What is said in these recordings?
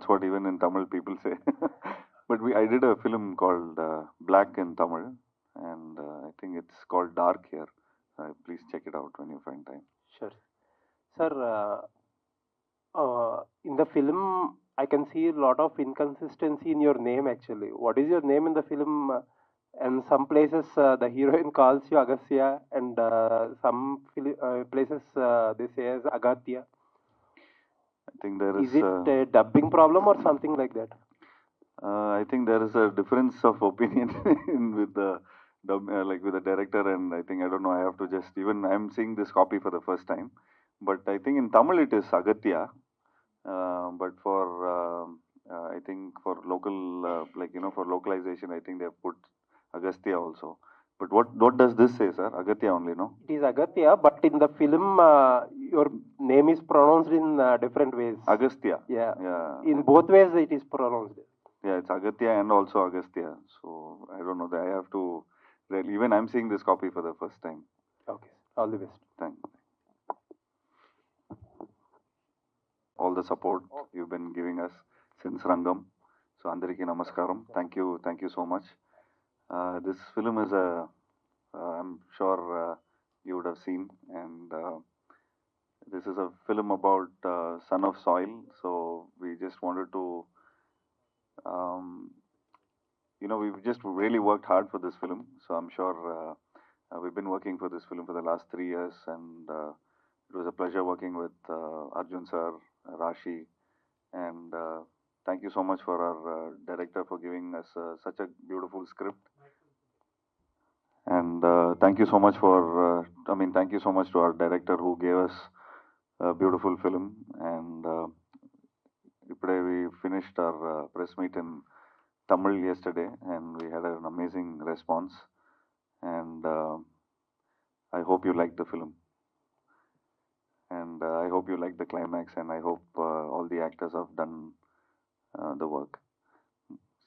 That's what even in Tamil people say. But I did a film called Black in Tamil, and I think it's called Dark here. Please check it out when you find time. Sure. Sir, in the film, I can see a lot of inconsistency in your name actually. What is your name in the film? And some places the heroine calls you Aghathiyaa, and some places they say as Aghathiyaa. I think there is it a dubbing problem or something like that? I think there is a difference of opinion with the with the director, and I think I don't know. I have to just even I'm seeing this copy for the first time, but I think in Tamil it is Aghathiyaa, but for I think for local for localization, I think they have put Agastya also. But what does this say, sir? Aghathiyaa only, no? It is Aghathiyaa, but in the film, your name is pronounced in different ways. Agastya. Yeah. Yeah. In both ways, it is pronounced. Yeah, it's Aghathiyaa and also Agastya. So I don't know. I have to. Even I'm seeing this copy for the first time. Okay. All the best. Thank you. All the support you've been giving us since Rangam. So Andariki Namaskaram. Thank you so much. This film is I'm sure you would have seen, and this is a film about Son of Soil. So we just wanted to, we've just really worked hard for this film. So I'm sure we've been working for this film for the last 3 years, and it was a pleasure working with Arjun Sir, Raashii, and thank you so much for our director for giving us such a beautiful script. And thank you so much thank you so much to our director who gave us a beautiful film. And today we finished our press meet in Tamil yesterday, and we had an amazing response. And I hope you liked the film. And I hope you liked the climax, and I hope all the actors have done the work.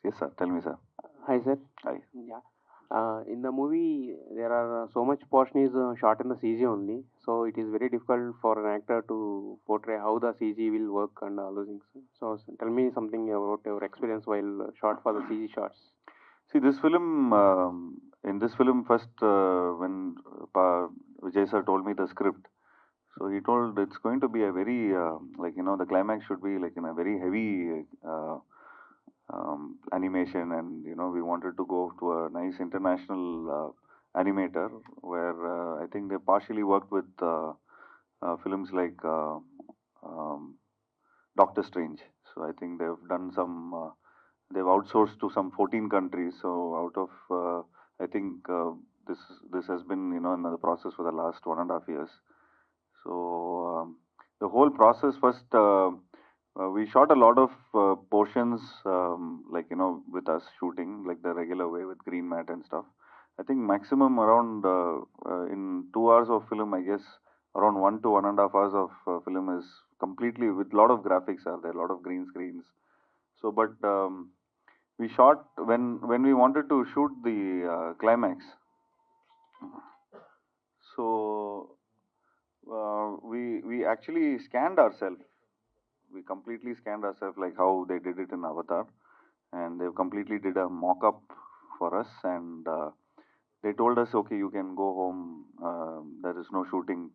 Yes, sir. Tell me, sir. Hi, sir. Hi. Yeah. In the movie, there are so much portion is shot in the CG only, so it is very difficult for an actor to portray how the CG will work and all those things. So tell me something about your experience while shot for the CG shots. See, this film, in this film, first when Vijay sir told me the script, so he told it's going to be a very, the climax should be like in a very heavy animation, and we wanted to go to a nice international animator where I think they partially worked with films like Doctor Strange. So I think they've done some, they've outsourced to some 14 countries. So out of, I think this has been in the process for the last 1.5 years. So the whole process first. We shot a lot of portions, with us shooting like the regular way with green mat and stuff. I think maximum around in 2 hours of film, I guess around 1 to 1.5 hours of film is completely with a lot of graphics are there, a lot of green screens. So, but we shot when we wanted to shoot the climax. So we actually scanned ourselves. We completely scanned ourselves like how they did it in Avatar, and they completely did a mock-up for us, and they told us, okay, you can go home. There is no shooting.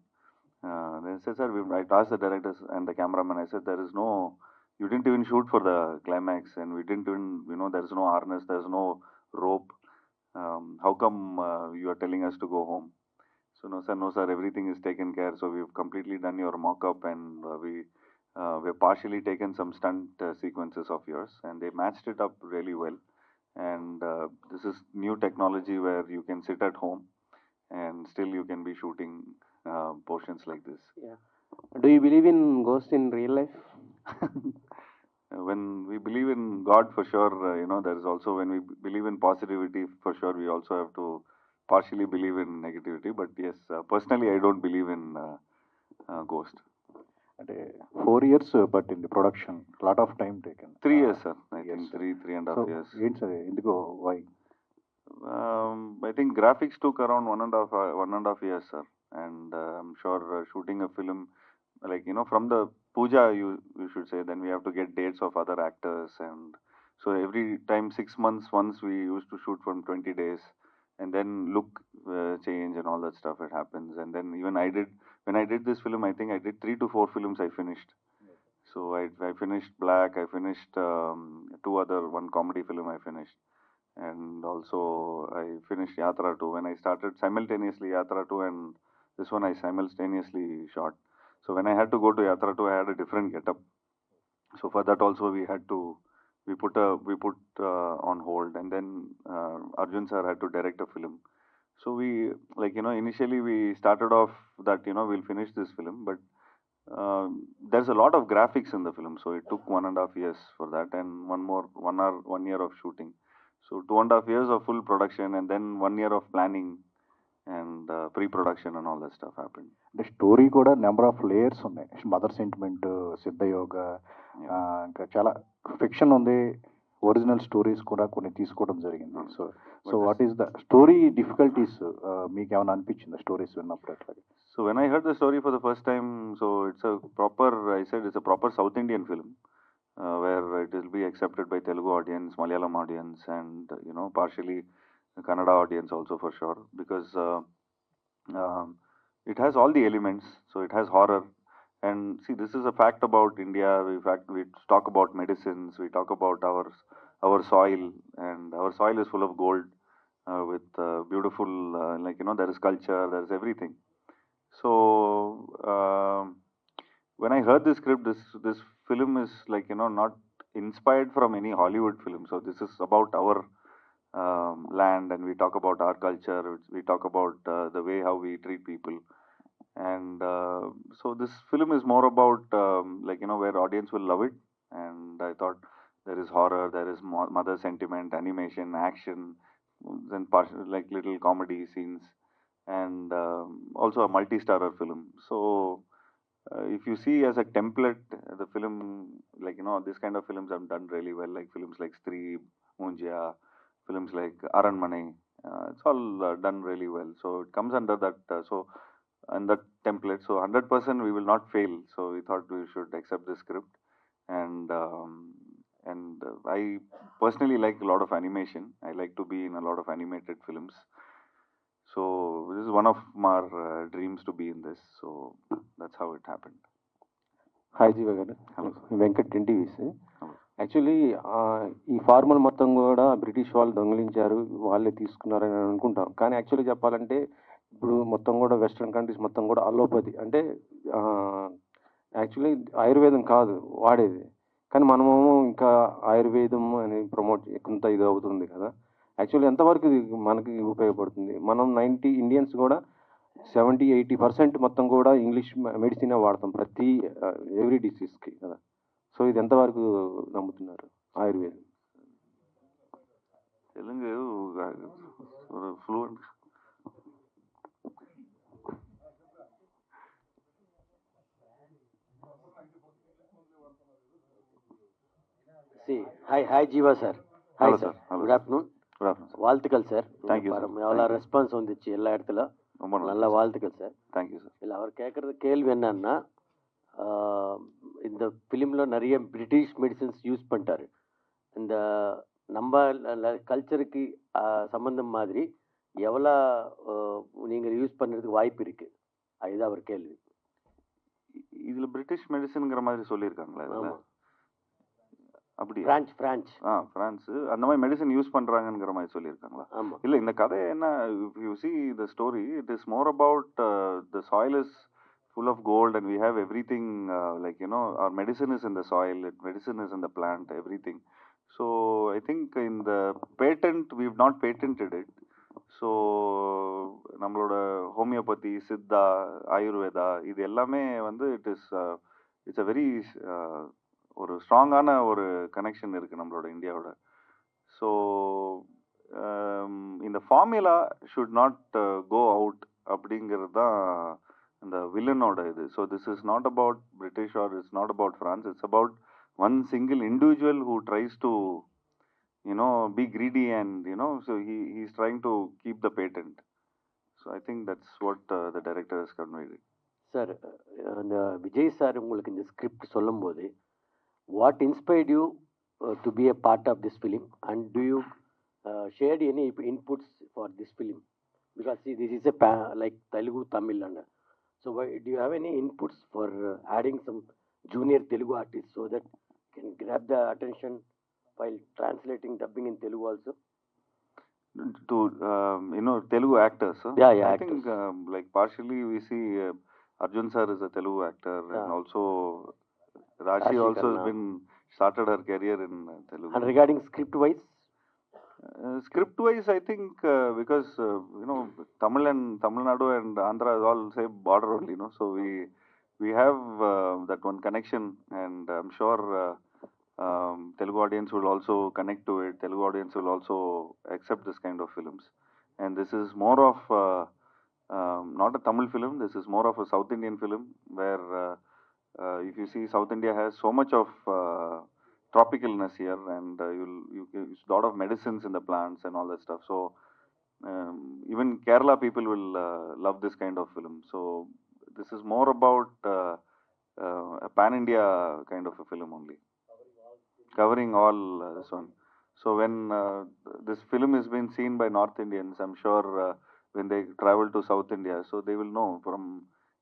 They said, sir, I asked the directors and the cameraman. I said, there is no. You didn't even shoot for the climax, and we didn't even, there is no harness, there is no rope. How come you are telling us to go home? So no sir, everything is taken care. So we've completely done your mock-up, and we've partially taken some stunt sequences of yours, and they matched it up really well. And this is new technology where you can sit at home and still you can be shooting portions like this. Yeah. Do you believe in ghosts in real life? When we believe in God, for sure, there is also, when we believe in positivity, for sure, we also have to partially believe in negativity. But yes, personally, I don't believe in ghost. 4 years, but in the production, a lot of time taken. 3 years, sir. I yes, think sir. 3.5 years. Indigo, why? I think graphics took around 1.5 years, sir. And I'm sure shooting a film, from the puja, you should say. Then we have to get dates of other actors, and so every time 6 months once we used to shoot from 20 days, and then look change and all that stuff. It happens, and then even when I did this film, I think I did 3 to 4 films I finished. So I finished Black, I finished one comedy film I finished, and also I finished Yatra 2. When I started simultaneously Yatra 2 and this one, I simultaneously shot. So when I had to go to Yatra 2, I had a different getup. So for that also we put on hold, and then Arjun sir had to direct a film. So we, like, initially we started off that, we'll finish this film, but there's a lot of graphics in the film, so it took 1.5 years for that, and 1 year of shooting. So 2.5 years of full production, and then 1 year of planning and pre-production and all that stuff happened. The story కూడా number of layers ఉన్నాయి. Mother sentiment, సిద్ధయోగ, ఇంకా చాలా fiction ఉంది. Original stories కూడా కొన్ని తీసుకోవడం జరిగింది. So what is the story difficulties మీకు ఏమైనా అనిపించింది స్టోరీస్ విన్నప్పుడు అట్లాగే? So when I heard the story for the first time, so I said it's a proper South Indian film, where it will be accepted by Telugu audience, Malayalam audience, and partially Kannada audience also for sure, because um, it has all the elements. So it has horror, and see, this is a fact about India. We talk about medicines, we talk about our soil, and our soil is full of gold, with beautiful, there is culture, there is everything. So when I heard this script, this film is not inspired from any Hollywood film. So this is about our land, and we talk about our culture. We talk about the way how we treat people, and so this film is more about where audience will love it. And I thought there is horror, there is mother sentiment, animation, action, then like little comedy scenes, and also a multi-starrer film. So if you see as a template, the film, this kind of films have done really well, like films like Stree, Munjia, films like Aranmane. It's all done really well. So it comes under that. And that template. So 100% we will not fail. So we thought we should accept the script, and I personally like a lot of animation. I like to be in a lot of animated films. So this is one of my dreams to be in this. So that's how it happened. Hi జీవ గారు. Hello. Venkat ఇంటివీస్. Hello. Actually ఈ formal మొత్తం కూడా British వాళ్ళు దొంగిలించారు, వాళ్ళే తీసుకున్నారని అనుకుంటాం. కానీ యాక్చువల్లీ చెప్పాలంటే ఇప్పుడు మొత్తం కూడా వెస్ట్రన్ కంట్రీస్ మొత్తం కూడా అలోపతి అంటే యాక్చువల్లీ ఆయుర్వేదం కాదు వాడేది, కానీ మనమేమో ఇంకా ఆయుర్వేదం అని ప్రమోట్ కొంత ఇది అవుతుంది కదా. యాక్చువల్లీ ఎంతవరకు ఇది మనకి ఉపయోగపడుతుంది? మనం ఇండియన్స్ కూడా 70-80% మొత్తం కూడా ఇంగ్లీష్ మెడిసినే వాడతాం ప్రతి ఎవ్రీ డిసీజ్కి కదా. సో ఇది ఎంతవరకు నమ్ముతున్నారు ఆయుర్వేదం? Telugu fluent. Hi, Jiiva sir. Hi, Hello, sir. sir. Hello. Good afternoon. Good afternoon, sir. வாழ்த்துக்கள் சார். Thank you, sir. எவ்வளோ ரெஸ்பான்ஸ் வந்துச்சு எல்லா இடத்துல. ரொம்ப நல்ல நல்லா. வாழ்த்துக்கள் சார். Thank you, sir. இல்லை அவர் கேட்குறது கேள்வி என்னன்னா, இந்த ஃபிலிமில் நிறைய பிரிட்டிஷ் மெடிசன்ஸ் யூஸ் பண்ணிட்டாரு. இந்த நம்ம கல்ச்சருக்கு சம்பந்தம் மாதிரி எவ்வளோ நீங்கள் யூஸ் பண்ணுறதுக்கு வாய்ப்பு இருக்குது, அதுதான் அவர் கேள்வி. இதுல பிரிட்டிஷ் மெடிசன்ங்கிற மாதிரி சொல்லியிருக்காங்களா இதுல? ஆமாம், அப்படி பிரான்ச் பிரான்ஸ் அந்த மாதிரி மெடிசன் யூஸ் பண்றாங்கங்கிற மாதிரி சொல்லியிருக்காங்களா? ஆமாம். இல்ல, இந்த கதை என்ன, you see the story, it is more about the soil is full of gold and we have everything, our medicine is in the soil, medicine is in the plant, everything. So I think in the patent we've not patented it. So நம்மளோட homeopathy, Siddha, Ayurveda இது எல்லாமே வந்து it's a very ஒரு ஸ்ட்ராங்கான ஒரு connection இருக்கு நம்மளோட இந்தியாவோட. ஸோ இந்த formula should not go out அப்படிங்கிறது தான் இந்த வில்லனோட இது. So this is not about British or it's not about France, it's about one single individual who tries to be greedy, and so he is trying to keep the patent. So I think that's what the director has conveyed. Sir, அந்த Vijay sir உங்களுக்கு இந்த script சொல்லும்போது, what inspired you to be a part of this film, and do you shared any inputs for this film? Because see, this is a like Telugu, Tamil, and so do you have any inputs for adding some junior Telugu artists so that can grab the attention while translating dubbing in Telugu also? To Telugu actors, huh? Yeah, I actors. think like partially we see Arjun sir is a Telugu actor, and also Raashii Raashii also Khanna. has been started her career in Telugu. And regarding script wise, Script wise, I think because Tamil and Tamil Nadu and Andhra is all same border only, so we have that one connection, and I'm sure Telugu audience will also connect to it. Telugu audience will also accept this kind of films, and this is more of not a Tamil film. This is more of a South Indian film where if you see, South India has so much of tropicalness here, and you use a lot of medicines in the plants and all that stuff. So even Kerala people will love this kind of film. So this is more about a pan-India kind of a film only, covering all this one. So when this film is being seen by North Indians, I'm sure when they travel to South India, so they will know from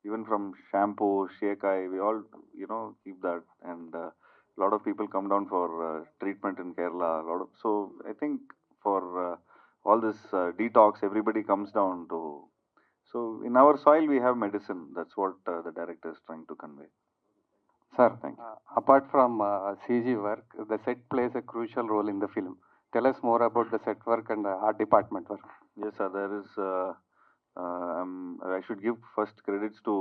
even from shampoo, shekai, we all keep that, and a lot of people come down for treatment in Kerala. So I think for all this detox, everybody comes down to. So in our soil we have medicine. That's what the director is trying to convey. Sir, Thank you. apart from CG work, the set plays a crucial role in the film. Tell us more about the set work and art department work. Yes, sir. There is. I should give first credits to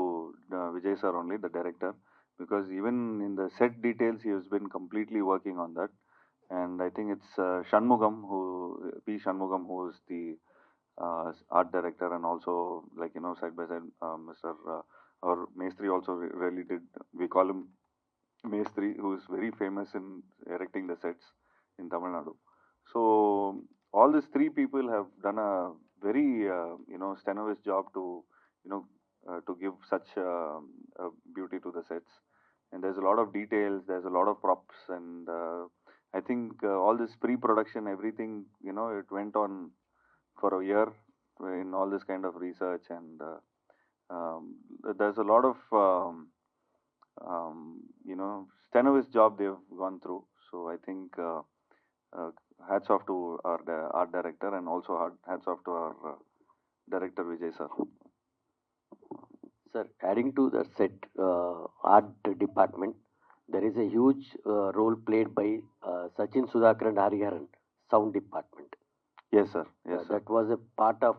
Vijay sir only, the director, because even in the set details, he has been completely working on that. And I think it's Shanmugam, P. Shanmugam, who is the art director, and also side by side, Mr. Our Mestri also really did. We call him Mestri, who is very famous in erecting the sets in Tamil Nadu. So all these three people have done a very strenuous job to to give such beauty to the sets. And there's a lot of details, there's a lot of props, and I think all this pre-production, everything, it went on for a year in all this kind of research, and there's a lot of strenuous job they've gone through. So I think hats off to our art director, and also hats off to our director Vijay sir. sir, adding to the set art department, there is a huge role played by Sachin Sudhakar and Hariharan, sound department. Yes, sir. Yes, sir. That was a part of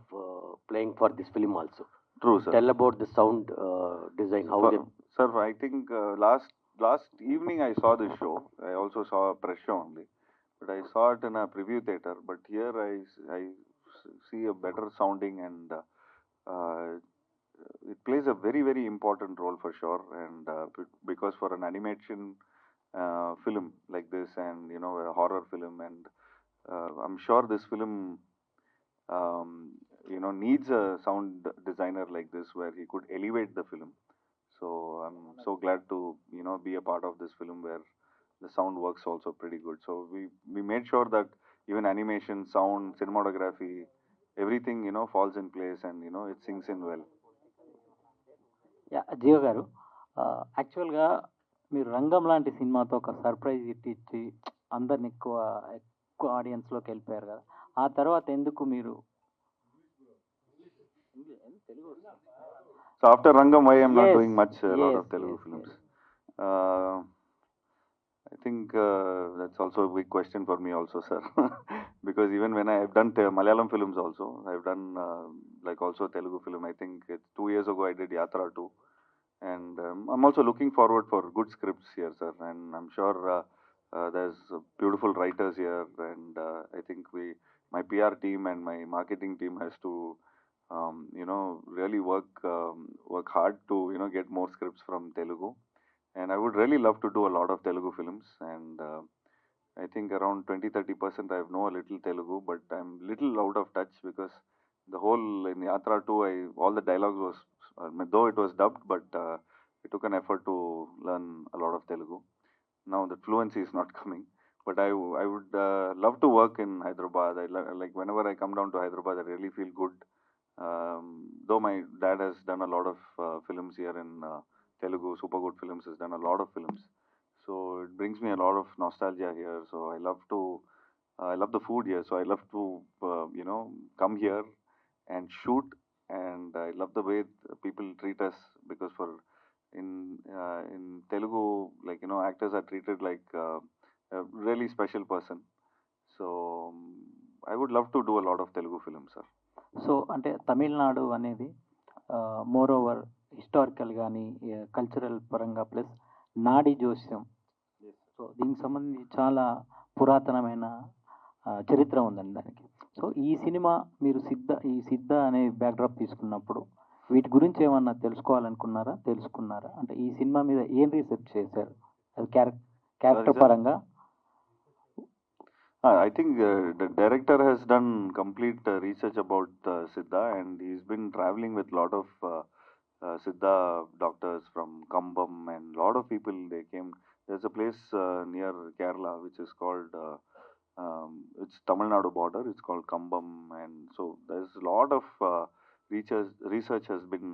playing for this film also. True, sir. Tell about the sound design. How they... Sir, I think last evening I saw this show. I also saw a press show only, but I saw it in a preview theater. But here I see a better sounding, and it plays a very, very important role for sure. And because for an animation film like this, and a horror film, and I'm sure this film needs a sound designer like this, where he could elevate the film. So I'm so glad to be a part of this film where the sound works also pretty good. So we made sure that even animation, sound, cinematography, everything falls in place, and it sinks in well. Yeah జీవ గారు, యాక్చువల్గా మీరు రంగం లాంటి సినిమాతో ఒక surprise ఇచ్చి అందరిని ఎక్కువ ఆడియన్స్లోకి వెళ్ళిపోయారు కదా, ఆ తర్వాత ఎందుకు మీరు So after Rangam, why I'm not doing much a lot yes, of Telugu yes, films? yes. I think that's also a big question for me also, sir. Because even when I've done Malayalam films also, I've done like also Telugu film. I think 2 years ago I did Yatra 2. And I'm also looking forward for good scripts here, sir. And I'm sure there's beautiful writers here. And I think my PR team and my marketing team has to really work hard to get more scripts from Telugu. And I would really love to do a lot of Telugu films. And I think around 20-30% I know a little Telugu, but I'm little out of touch, because the whole in Yatra 2, all the dialogues was though it was dubbed, but it took an effort to learn a lot of Telugu. Now the fluency is not coming, but I would love to work in Hyderabad. Like whenever I come down to Hyderabad, I really feel good. Though my dad has done a lot of films here in Telugu, super good films, has done a lot of films. So it brings me a lot of nostalgia here. So I love to, I love the food here. So I love to, come here and shoot. And I love the way people treat us, because for in Telugu, like actors are treated like a really special person. So I would love to do a lot of Telugu films, sir. So అంటే తమిళనాడు అనేది more over historical కానీ cultural పరంగా plus నాడి జోస్యం, so దీనికి సంబంధించి చాలా పురాతనమైన చరిత్ర ఉందండి దానికి. సో ఈ సినిమా మీరు సిద్ధ అనే బ్యాక్డ్రాప్ తీసుకున్నప్పుడు వీటి గురించి ఏమన్నా తెలుసుకున్నారా? అంటే ఈ సినిమా మీద ఏం రీసెర్చ్ చేశారు అది క్యారెక్టర్ పరంగా? I think the director has done complete research about Siddha, and he's been traveling with a lot of Siddha doctors from Kambam, and a lot of people, they came. There's a place near Kerala which is called, it's Tamil Nadu border, it's called Kambam, and so there's a lot of research has been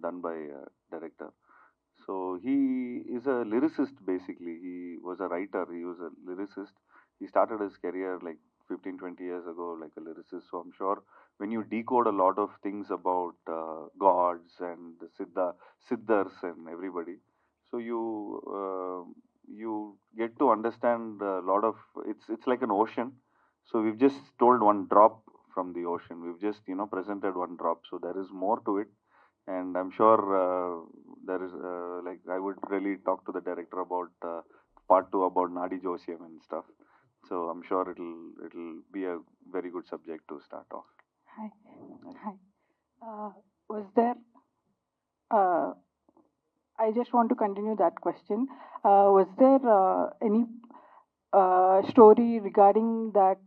done by director. So he is a lyricist basically. He was a writer, he was a lyricist. He started his career like 15-20 years ago like a lyricist. So I'm sure when you decode a lot of things about gods and the siddhars and everybody, so you get to understand a lot of, it's like an ocean. So we've just told one drop from the ocean. We've just presented one drop. So there is more to it, and I'm sure there is like I would really talk to the director about part 2 about Nadi Joshyam and stuff. So I'm sure it'll be a very good subject to start off. Hi. Was there? I just want to continue that question. Was there any story regarding that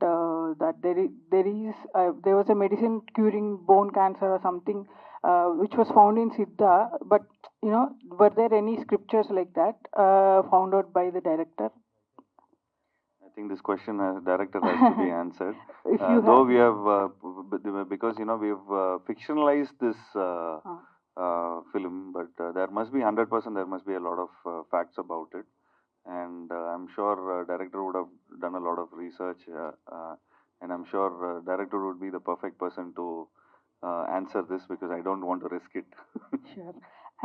that there was a medicine curing bone cancer or something which was found in Siddha, but were there any scriptures like that found out by the director? I think this question director has to be answered. If you though have- we have because we've fictionalized this film, but there must be 100%, there must be a lot of facts about it, and I'm sure director would have done a lot of research, and I'm sure director would be the perfect person to answer this, because I don't want to risk it. Sure.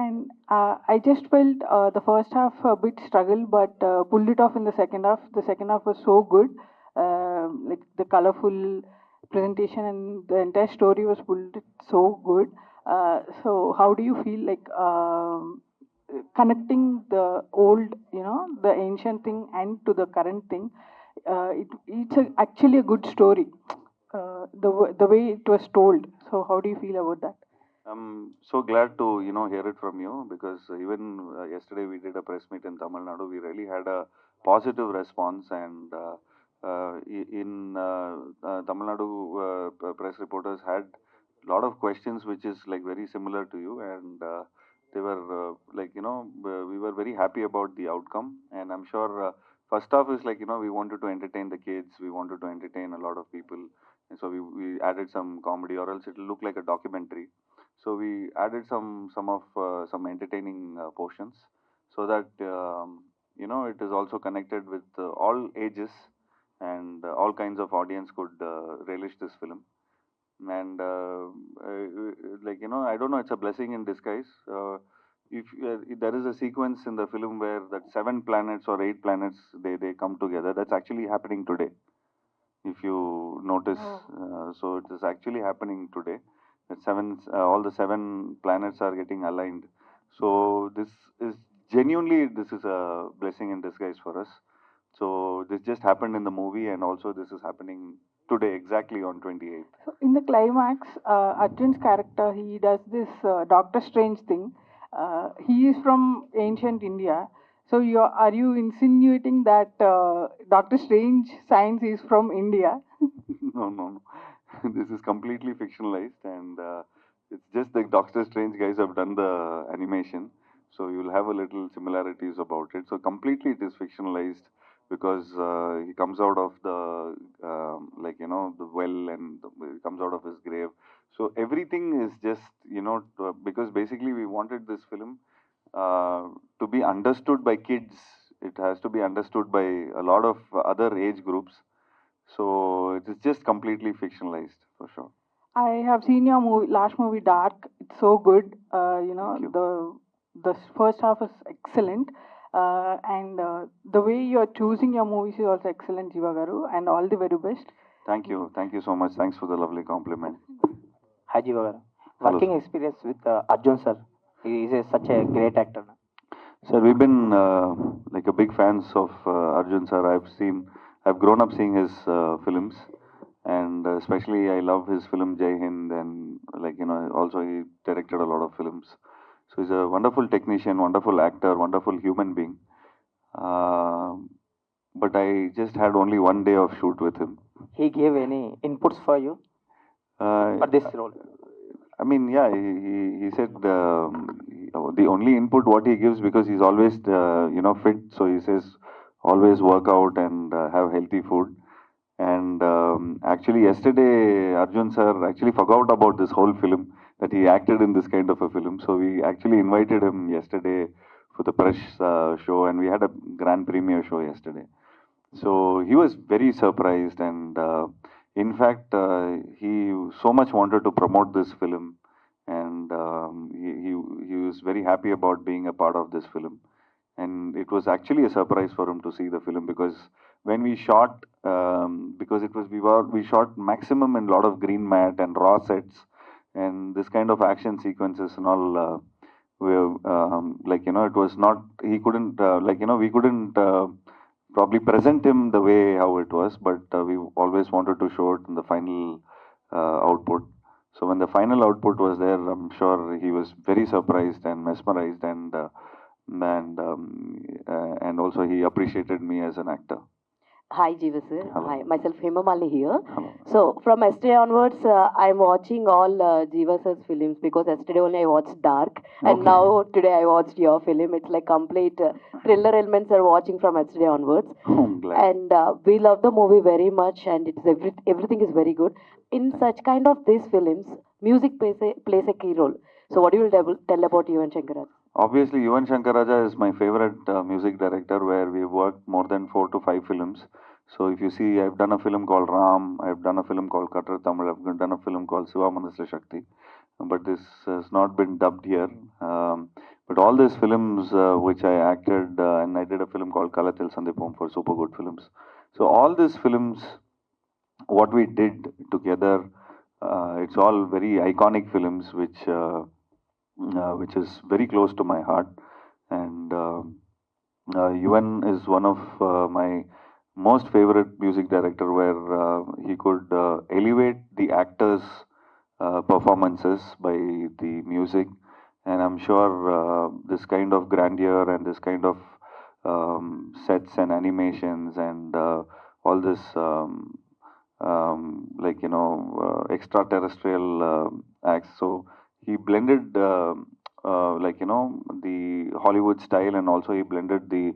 And I just felt the first half a bit struggle, but pulled it off in the second half. The second half was so good, like the colorful presentation and the entire story was pulled so good. So how do you feel like connecting the old, the ancient thing and to the current thing? It's actually a good story, the way it was told. So how do you feel about that? I'm so glad to hear it from you, because even yesterday we did a press meet in Tamil Nadu. We really had a positive response, and in Tamil Nadu press reporters had a lot of questions which is like very similar to you, and they were like we were very happy about the outcome. And I'm sure first off is like we wanted to entertain the kids, we wanted to entertain a lot of people, and so we added some comedy, or else it'll look like a documentary. So we added some entertaining portions, so that it is also connected with all ages, and all kinds of audience could relish this film. And like I don't know, it's a blessing in disguise. If there is a sequence in the film where that 7 planets or 8 planets, they come together, that's actually happening today, if you notice. So it is actually happening today, that all the 7 planets are getting aligned. So this is genuinely, this is a blessing in disguise for us. So this just happened in the movie, and also this is happening today, exactly on 28th. So in the climax, Arjun's character, he does this Doctor Strange thing. He is from ancient India. So are you insinuating that Doctor Strange science is from India? No. This is completely fictionalized, and It's just the Doctor Strange guys have done the animation, so you'll have a little similarities about it. So completely it is fictionalized because he comes out of the like the well and he comes out of his grave. So everything is just because basically we wanted this film to be understood by kids. It has to be understood by a lot of other age groups. So it is just completely fictionalized for sure. I have seen your last movie, Dark. It's so good. Thank you. The first half is excellent, and the way you're choosing your movies is also excellent, Jiva Garu. And all the very best. Thank you so much. Thanks for the lovely compliment. Hi Jiva garu. Hello, Working sir. experience with Arjun sir. He is such a great actor. Sir, we've been like a big fans of Arjun sir. I've grown up seeing his films, and especially I love his film Jai Hind, and also he directed a lot of films. So he's a wonderful technician, wonderful actor, wonderful human being. But I just had only one day of shoot with him. He gave any inputs for you for this role? I mean, yeah, he said the only input what he gives, because he's always fit, so he says always work out and have healthy food. And actually yesterday Arjun sir actually forgot about this whole film, that he acted in this kind of a film. So we actually invited him yesterday for the press show, and we had a grand premiere show yesterday. So he was very surprised, and in fact, he so much wanted to promote this film, and he was very happy about being a part of this film. And it was actually a surprise for him to see the film, because when we shot, because we shot maximum in a lot of green mat and raw sets, and this kind of action sequences and all. It was not, he couldn't, we couldn't probably present him the way how it was, but we always wanted to show it in the final output. So when the final output was there, I'm sure he was very surprised and mesmerized, and also he appreciated me as an actor. Hi, Jiva sir. Hello. Hi, myself Hema Mali here. Hello. So from yesterday onwards, I'm watching all Jiva sir's films, because yesterday only I watched Dark, and Okay. now today I watched your film. It's like complete thriller elements are watching from yesterday onwards. I'm glad. And we love the movie very much, and it's everything is very good. In such kind of these films, music plays a key role. So what do you tell about you and Shankaraj? Obviously, Yuvan Shankar Raja is my favorite music director, where we've worked more than 4 to 5 films. So if you see, I've done a film called Ram, I've done a film called Kattar Tamil, I've done a film called Siva Manasla Shakti, but this has not been dubbed here. But all these films which I acted, and I did a film called Kalathil Sandipom for Super Good Films. So all these films, what we did together, it's all very iconic films, which is very close to my heart. And Yuvan is one of my most favorite music director, where he could elevate the actors' performances by the music. And I'm sure this kind of grandeur and this kind of sets and animations and all this extraterrestrial acts. So he blended the Hollywood style, and also he blended the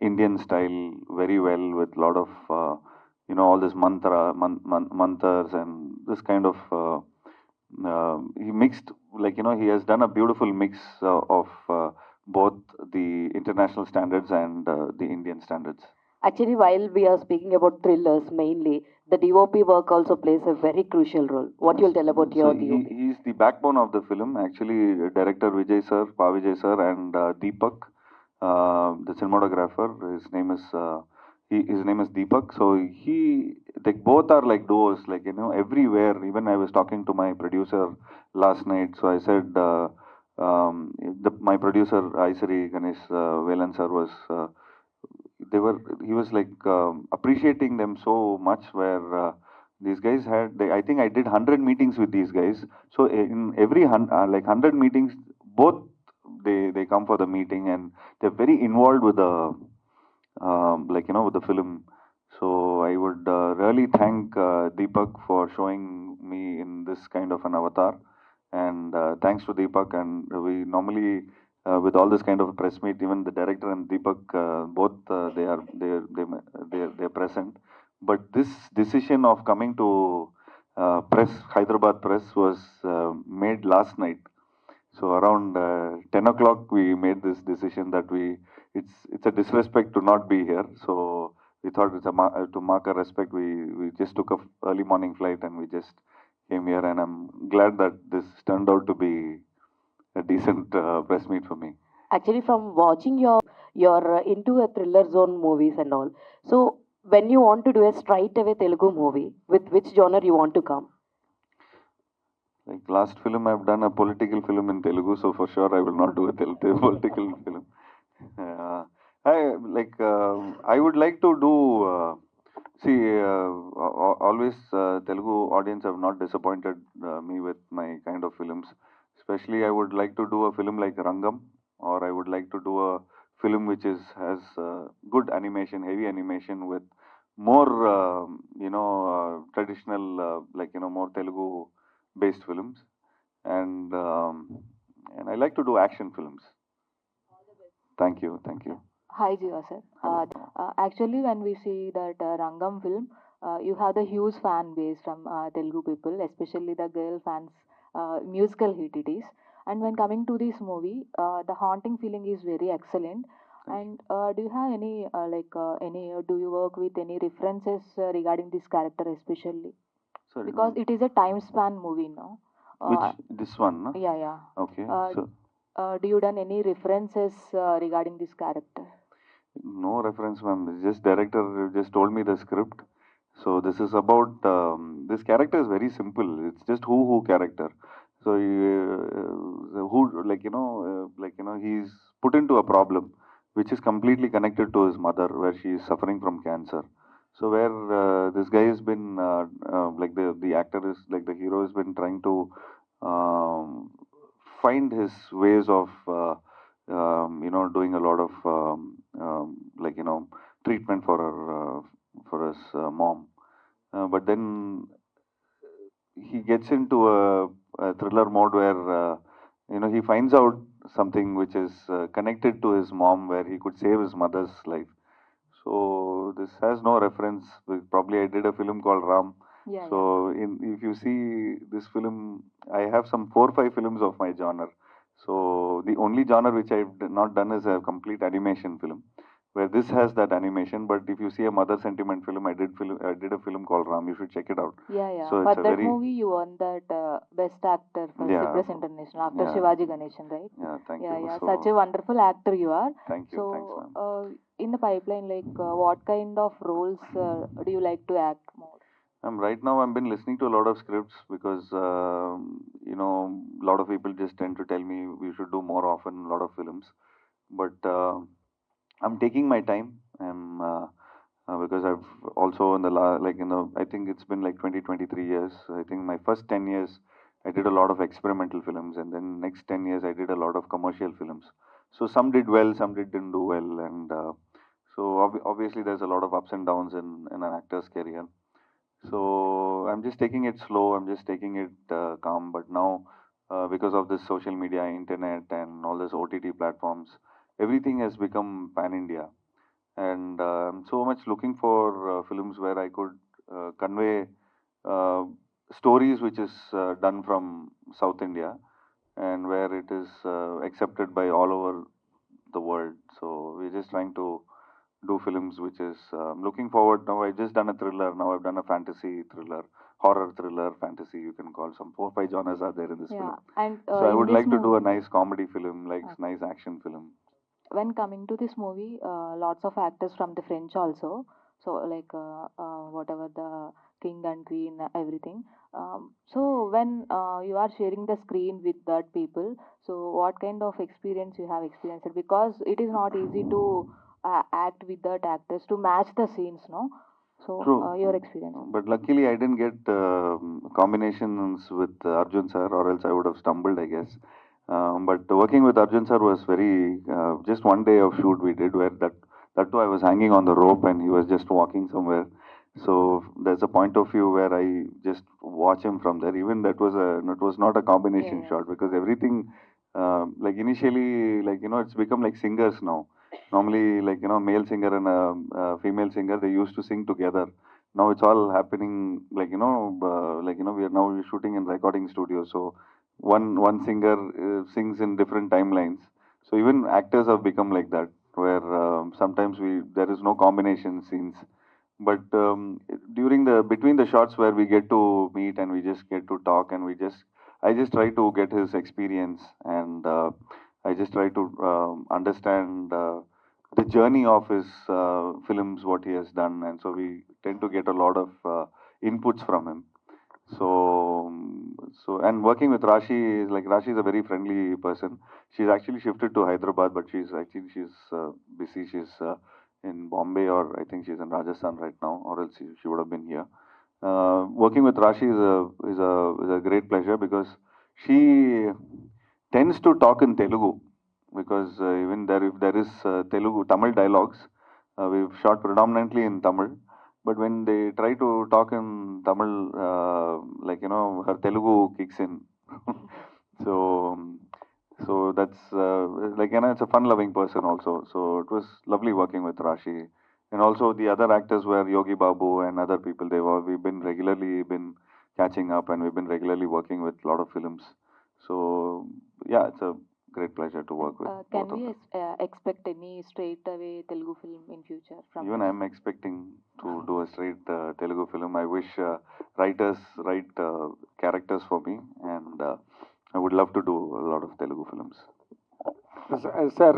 Indian style very well, with a lot of all this mantras and this kind of he mixed, he has done a beautiful mix of both the international standards and the Indian standards. Actually, while we are speaking about thrillers mainly, the DOP work also plays a very crucial role. What you'll tell about your So DOP? he's the backbone of the film. Actually, director Vijay sir, Pa Vijay sir, and Deepak, the cinematographer. His name is Deepak. So they both are like duos, everywhere. Even I was talking to my producer last night. So I said, my producer Aisari Ganesh Velan sir was. He was appreciating them so much, where these guys I think I did 100 meetings with these guys. So in every 100 meetings, both they come for the meeting, and they're very involved with the with the film. So I would really thank Deepak for showing me in this kind of an avatar. And thanks to Deepak, and we normally with all this kind of press meet, even the director and Deepak, both they're present. But this decision of coming to press, Hyderabad press, was made last night. So around 10 o'clock, we made this decision that it's a disrespect to not be here. So we thought to mark our respect, we just took a early morning flight and we just came here. And I'm glad that this turned out to be a decent press meet for me. Actually, from watching you're into a thriller zone movies and all. So when you want to do a straight away Telugu movie, with which genre you want to come? Like last film, I've done a political film in Telugu, so for sure I will not do a political film. I would like to do. Always Telugu audience have not disappointed me with my kind of films. Especially, I would like to do a film like Rangam, or I would like to do a film which has good animation, heavy animation with more, traditional, more Telugu based films, and I like to do action films. Thank you, thank you. Hi, Jiva sir. Actually, when we see that Rangam film, you have the huge fan base from Telugu people, especially the girl fans. Musical hit it is. And when coming to this movie, the haunting feeling is very excellent. And do you have do you work with any references regarding this character especially? Sorry, Because it is a time span movie, no? this one, no? Yeah, yeah. Okay. Do you done any references regarding this character? No reference, ma'am. Just director just told me the script. So this is about this character is very simple. It's just who character. So he's put into a problem which is completely connected to his mother, where she is suffering from cancer. So where this guy has been the actor is like the hero has been trying to um, find his ways of doing a lot of treatment for her for his mom. But then he gets into a thriller mode where he finds out something which is connected to his mom, where he could save his mother's life. So this has no reference. Probably I did a film called Ram. Yeah, So if you see this film, I have some 4 or 5 films of my genre. So the only genre which I've not done is a complete animation film, where this has that animation. But if you see a mother sentiment film, I did a film called Ram. You should check it out. Yeah, yeah. So For it's a that very movie, you won that best actor for Yeah. Cyprus International after Yeah. Shivaji Ganeshan, right? Yeah, thank Yeah, you. yeah. So, Such a wonderful actor you are. thank you. Thanks, So, ma'am. in the pipeline, what kind of roles do you like to act more? Right now, I've been listening to a lot of scripts because, a lot of people just tend to tell me we should do more often a lot of films. But I'm taking my time. Because I've also in the I think it's been like 23 years. I think my first 10 years, I did a lot of experimental films, and then next 10 years, I did a lot of commercial films. So some did well, some didn't do well, and obviously there's a lot of ups and downs in an actor's career. So I'm just taking it slow. I'm just taking it calm. But now, because of this social media, internet, and all these OTT platforms, everything has become pan India, and I'm so much looking for films where I could convey uh, stories which is done from South India, and where it is accepted by all over the world. So we're just trying to do films which is looking forward. Now I've just done a thriller. Now I've done a fantasy thriller, horror thriller, fantasy. You can call some 4 or 5 genres are there in this Yeah, film. and So I in would this like to do a movie, nice comedy film, like nice action film. when coming to this movie, lots of actors from the French also. So whatever the king and queen, everything. So when you are sharing the screen with that people, so what kind of experience you have experienced? Because it is not easy to act with that actors to match the scenes, no? So True. your experience. But luckily, I didn't get combinations with Arjun sir, or else I would have stumbled, I guess. But working with Arjun sir was very just one day of shoot we did, where that too I was hanging on the rope and he was just walking somewhere. So there's a point of view where I just watch him from there. Even that was it was not a combination shot, because everything, like initially, like, it's become like singers now. Normally, like, male singer and a female singer, they used to sing together. Now it's all happening, like, we are now shooting in recording studios. So one singer sings in different timelines. So even actors have become like that, where sometimes there is no combination scenes, but during the between the shots where we get to meet and we just get to talk, and I just try to get his experience, and I just try to understand the journey of his films, what he has done, and so we tend to get a lot of inputs from him. So, and working with Raashii is like, Raashii is a very friendly person. She's actually shifted to Hyderabad, but she's busy. She's in Bombay, or I think she's in Rajasthan right now, or else she would have been here. Working with Raashii is a great pleasure, because she tends to talk in Telugu, because even there, if there is Tamil dialogues, we've shot predominantly in Tamil. But when they try to talk in Tamil, like, her Telugu kicks in. so, so that's like, it's a fun-loving person also. So it was lovely working with Raashii, and also the other actors were Yogi Babu and other people. We've been regularly catching up, and we've been regularly working with a lot of films. So yeah, it's a great pleasure to work with. Can we expect any straight away Telugu film in future from Even this? I'm expecting to do a straight Telugu film. I wish writers write characters for me, and I would love to do a lot of Telugu films. Sir,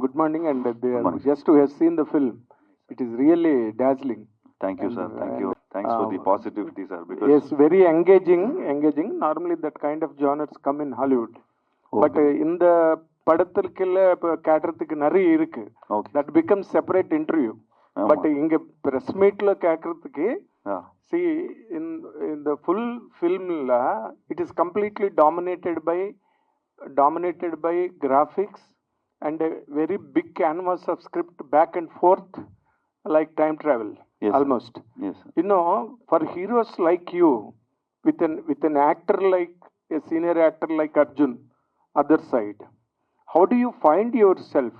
good morning, and morning, just to have seen the film, it is really dazzling. Thank you, sir. Thank you. Thanks for the positivity, sir. Because Yes, very engaging. Normally, that kind of genres come in Hollywood, but in the படத்திற்குள்ள இப்போ கேட்கறதுக்கு நிறைய இருக்கு. That becomes separate interview. But இங்க press மீட்ல கேட்கறதுக்கு, see, in the full film it is completely dominated by graphics and a very big canvas of script back and forth, like time travel. Yes, almost. Yes. You know, for heroes like you, with an actor like a senior actor like Arjun, other side, how do you find yourself,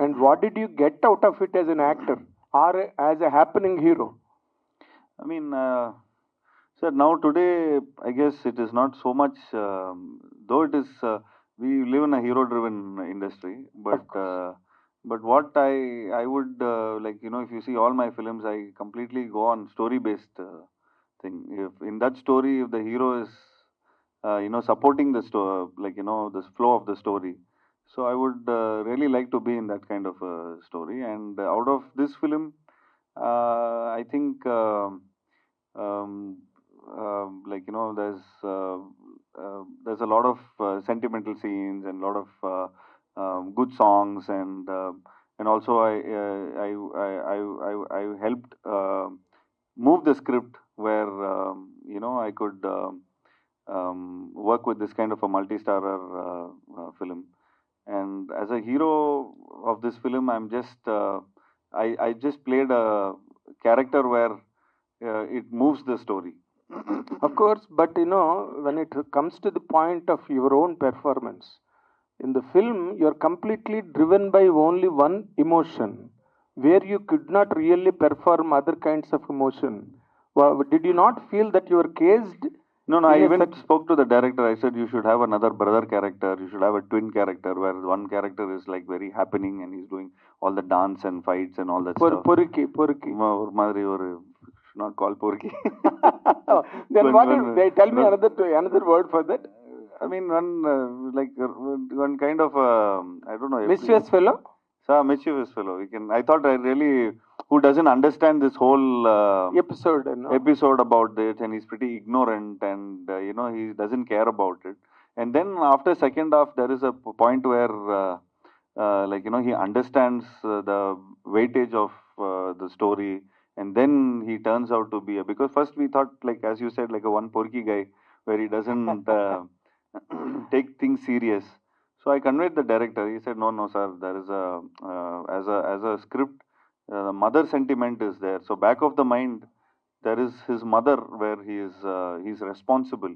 and what did you get out of it as an actor or as a happening hero? I mean, sir, now today, I guess it is not so much, though it is, we live in a hero-driven industry, but what I would, like, if you see all my films, I completely go on story-based thing. If in that story, if the hero is, supporting the story, like, the flow of the story, so I would really like to be in that kind of a story. And out of this film, I think, like, there's a lot of sentimental scenes, and a lot of good songs, and also I helped move the script where I could work with this kind of a multi-starrer film. And as a hero of this film, I'm just I just played a character where it moves the story. Of course, but when it comes to the point of your own performance in the film, you're completely driven by only one emotion, where you could not really perform other kinds of emotion. Well, did you not feel that you were caged? No, I even spoke to the director. I said, you should have another brother character. You should have a twin character, where one character is like very happening, and he's doing all the dance and fights and all that stuff. Porky. Should not call Porky. Then they tell me another word for that? I mean, one kind of, I don't know. Mischievous fellow? Sir, mischievous fellow. I thought who doesn't understand this whole episode about it, and he's pretty ignorant, and he doesn't care about it. And then after second half, there is a point where he understands the weightage of the story, and then he turns out to be because first we thought, like as you said, like a one porky guy where he doesn't take things serious. So I conveyed the director. He said, no, sir, there is as a script, the mother sentiment is there. So back of the mind, there is his mother where he's responsible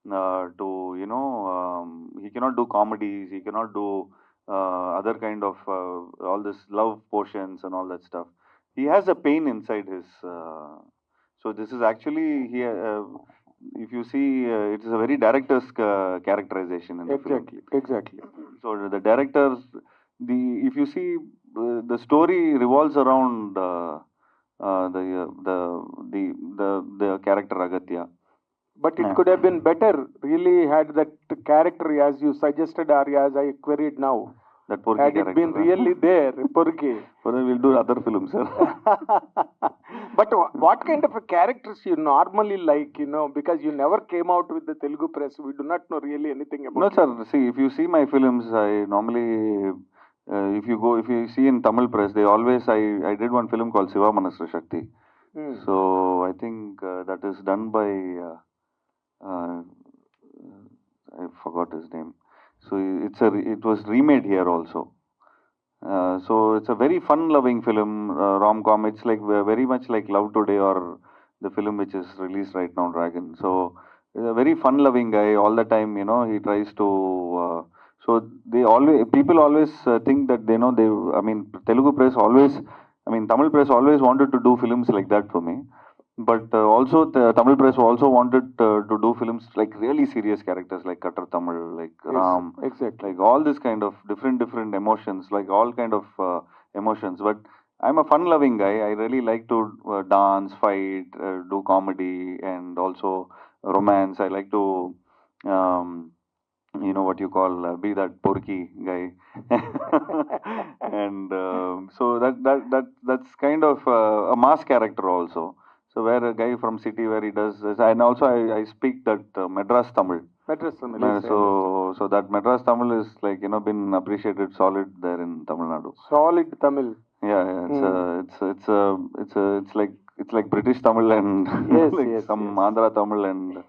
to, you know, he cannot do comedies, he cannot do other kind of all this love potions and all that stuff. He has a pain inside his. So this is actually he. If you see, it is a very director's characterization in the film. Exactly. So the director, if you see, the story revolves around the character Aghathiyaa. But it could have been better, really, had that character, as you suggested, or as I queried now. That Porky had character. It been really there, Porky. Well, then we'll do other films, sir. But what kind of a characters you normally like, you know, because you never came out with the Telugu press, we do not know really anything about No, it. sir. See, if you see my films, I normally, if you see in Tamil press, they always, I did one film called Siva Manasra Shakti. So I think that is done by, I forgot his name. So it was remade here also. So it's a very fun-loving film, rom-com. It's like very much like Love Today or the film which is released right now, Dragon. So he's a very fun-loving guy. All the time, you know, he tries to. So people always think that I mean, Telugu press always, I mean, Tamil press always wanted to do films like that for me. But also the Tamil press also wanted to do films like really serious characters like Kattar Tamil, like Ram, exactly. like all this kind of different emotions, like all kind of emotions. But I'm a fun-loving guy. I really like to dance, fight, do comedy, and also romance. I like to, you know what you call, be that porky guy, and so that's kind of a mass character also. So where a guy from city where he does this, and also I speak that Madras Tamil. Madras Tamil. Yes, So that Madras Tamil is like, you know, been appreciated solid there in Tamil Nadu. Solid Tamil. Yeah, it's like British Tamil and yes, some Andhra Tamil and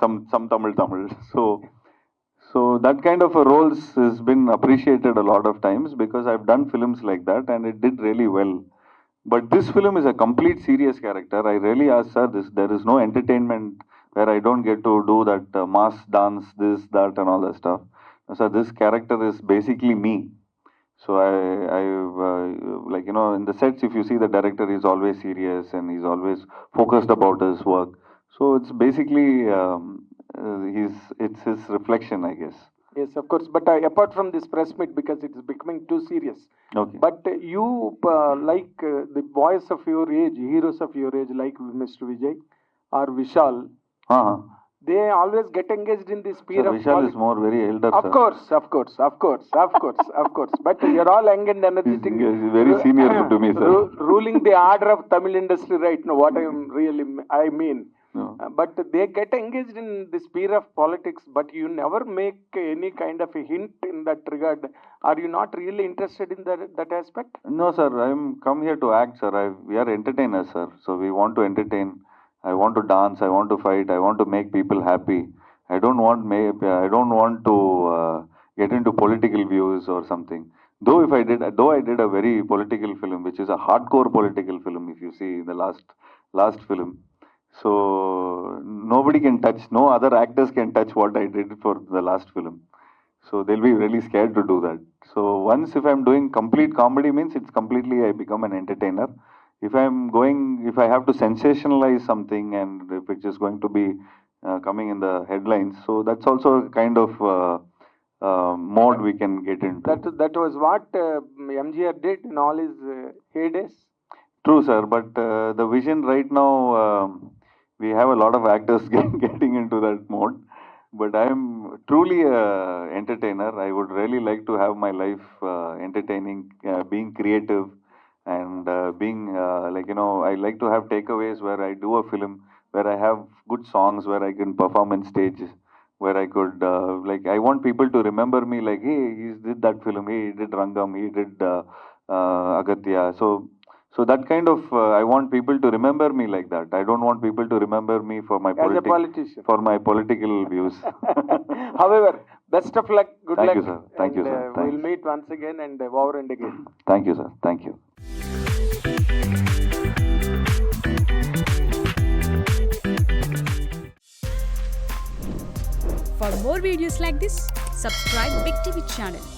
some Tamil. So that kind of a roles has been appreciated a lot of times because I've done films like that and it did really well. But this film is a complete serious character. I really asked sir, there is no entertainment where I don't get to do that mass dance, this, that, and all that stuff. So this character is basically me. So I like, you know, in the sets, if you see the director is always serious and he's always focused about his work. So it's basically it's his reflection, I guess. Yes, of course. But apart from this press meet, because it is becoming too serious. Okay. But you like the boys of your age, heroes of your age, like Mr. Vijay or Vishal. They always get engaged in this sphere of Vishal is more very elder. Of course. But you're all young and energetic. He's very senior to me, sir. Ruling the order of Tamil industry right now. What I mean. No. But they get engaged in the sphere of politics, but you never make any kind of a hint in that regard. Are you not really interested in that aspect? No, sir. I'm come here to act, sir. We are entertainers, sir. So we want to entertain. I want to dance. I want to fight. I want to make people happy. I don't want to get into political views or something. Though I did a very political film, which is a hardcore political film. If you see the last film. So nobody can touch, no other actors can touch what I did for the last film. So they'll be really scared to do that. So once if I'm doing complete comedy means it's completely I become an entertainer. If I have to sensationalize something and if it's just going to be coming in the headlines, so that's also a kind of mode we can get into. That was what MGR did in all his heydays. True, sir, but the vision right now, we have a lot of actors getting into that mode. But I am truly an entertainer. I would really like to have my life entertaining, being creative, and being like, you know, I like to have takeaways where I do a film, where I have good songs, where I can perform on stage, where I could, like, I want people to remember me like, hey, he did that film, he did Rangam, he did Aghathiyaa. So that kind of, I want people to remember me like that. I don't want people to remember me for my political views. However, best of luck, good luck. Thank you, sir. Thank you, sir. We'll meet once again and over and again. Thank you, sir. Thank you. For more videos like this, subscribe Big TV channel.